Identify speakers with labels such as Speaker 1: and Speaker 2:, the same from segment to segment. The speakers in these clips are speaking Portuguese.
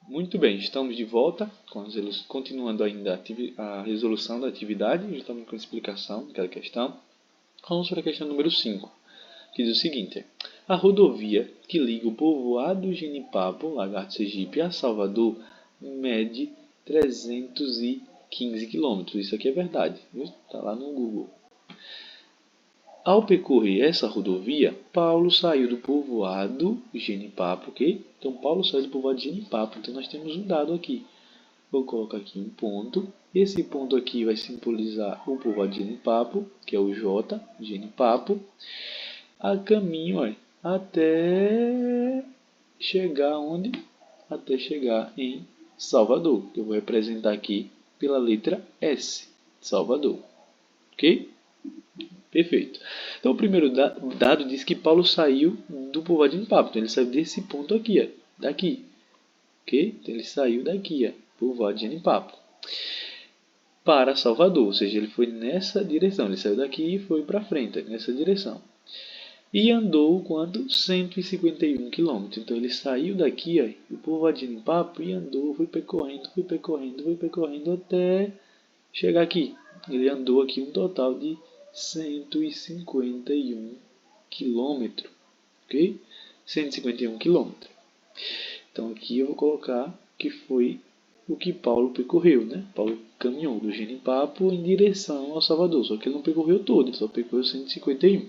Speaker 1: Muito bem, estamos de volta, continuando ainda a resolução da atividade, justamente com a explicação de cada questão. Vamos para a questão número 5, que diz o seguinte: a rodovia que liga o povoado Genipapo, Lagarto Sergipe, a Salvador, mede 315 km. Isso aqui é verdade, está lá no Google. Ao percorrer essa rodovia, Paulo saiu do povoado Genipapo, ok? Então, Paulo saiu do povoado Genipapo. Então, nós temos um dado aqui. Vou colocar aqui um ponto. Esse ponto aqui vai simbolizar o povoado Genipapo, que é o J, Genipapo. A caminho até chegar onde? Até chegar em Salvador, que eu vou representar aqui pela letra S, Salvador. Ok? Perfeito. Então, o primeiro dado diz que Paulo saiu do povoado de Genipapo. Então, ele saiu desse ponto aqui, daqui. Ok? Então, ele saiu daqui, povoado de Genipapo, para Salvador. Ou seja, ele foi nessa direção. Ele saiu daqui e foi para frente, nessa direção. E andou quanto? 151 km. Então, ele saiu daqui, do povoado de Genipapo, e andou, foi percorrendo até chegar aqui. Ele andou aqui um total de 151 km, ok? 151 km. Então aqui eu vou colocar que foi o que Paulo percorreu, né? Paulo caminhou do Genipapo em direção ao Salvador, só que ele não percorreu todo, ele só percorreu 151.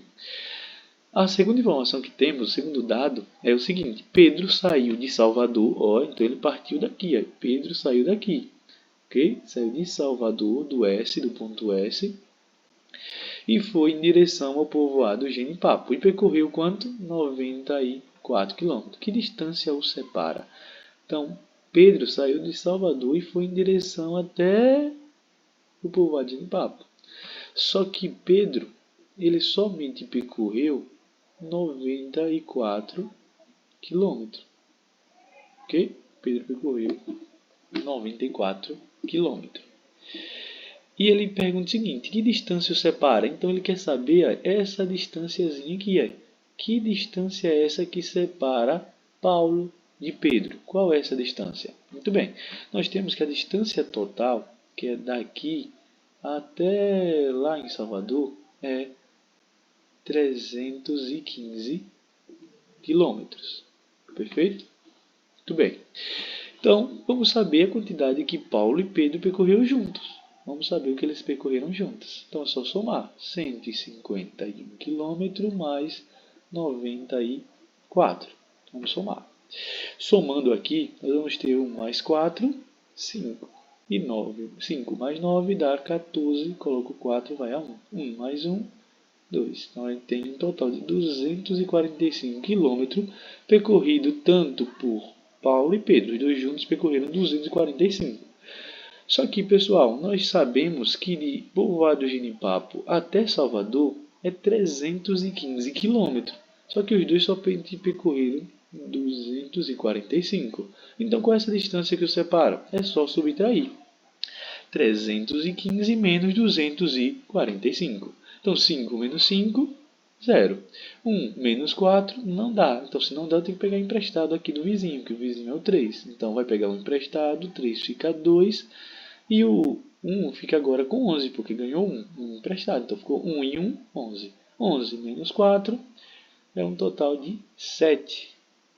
Speaker 1: A segunda informação que temos, o segundo dado, é o seguinte: Pedro saiu de Salvador, então ele partiu daqui, Pedro saiu daqui, ok? Saiu de Salvador, do ponto S, e foi em direção ao povoado Genipapo. E percorreu quanto? 94 km. Que distância o separa? Então, Pedro saiu de Salvador e foi em direção até o povoado Genipapo. Só que Pedro, ele somente percorreu 94 km. Ok? Pedro percorreu 94 km. E ele pergunta o seguinte: que distância o separa? Então ele quer saber essa distânciazinha aqui. Que distância é essa que separa Paulo de Pedro? Qual é essa distância? Muito bem. Nós temos que a distância total, que é daqui até lá em Salvador, é 315 quilômetros. Perfeito? Muito bem. Então, vamos saber a quantidade que Paulo e Pedro percorreram juntos. Vamos saber o que eles percorreram juntos. Então, é só somar 151 km mais 94. Vamos somar. Somando aqui, nós vamos ter 1 mais 4, 5. E 5 mais 9 dá 14. Coloco 4, vai a 1. 1 mais 1, 2. Então, a gente tem um total de 245 km percorrido tanto por Paulo e Pedro. Os dois juntos percorreram 245. Só que, pessoal, nós sabemos que de povoado Genipapo até Salvador é 315 km. Só que os dois só percorreram 245. Então, qual é essa distância que os separa? É só subtrair. 315 menos 245. Então, 5 menos 5, 0. 1 menos 4 não dá. Então, se não dá, eu tenho que pegar emprestado aqui do vizinho, que o vizinho é o 3. Então, vai pegar o emprestado, 3 fica 2. E o 1 fica agora com 11, porque ganhou 1 emprestado. Então, ficou 1 e 1, 11. 11 menos 4 é um total de 7.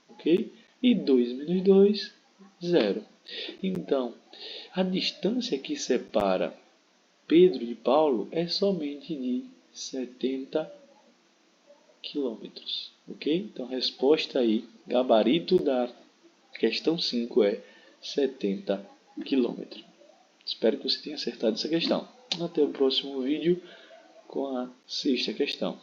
Speaker 1: Ok? E 2 menos 2, 0. Então, a distância que separa Pedro de Paulo é somente de 70 km. Ok? Então, a resposta aí, gabarito da questão 5 é 70 km. Espero que você tenha acertado essa questão. Até o próximo vídeo com a sexta questão.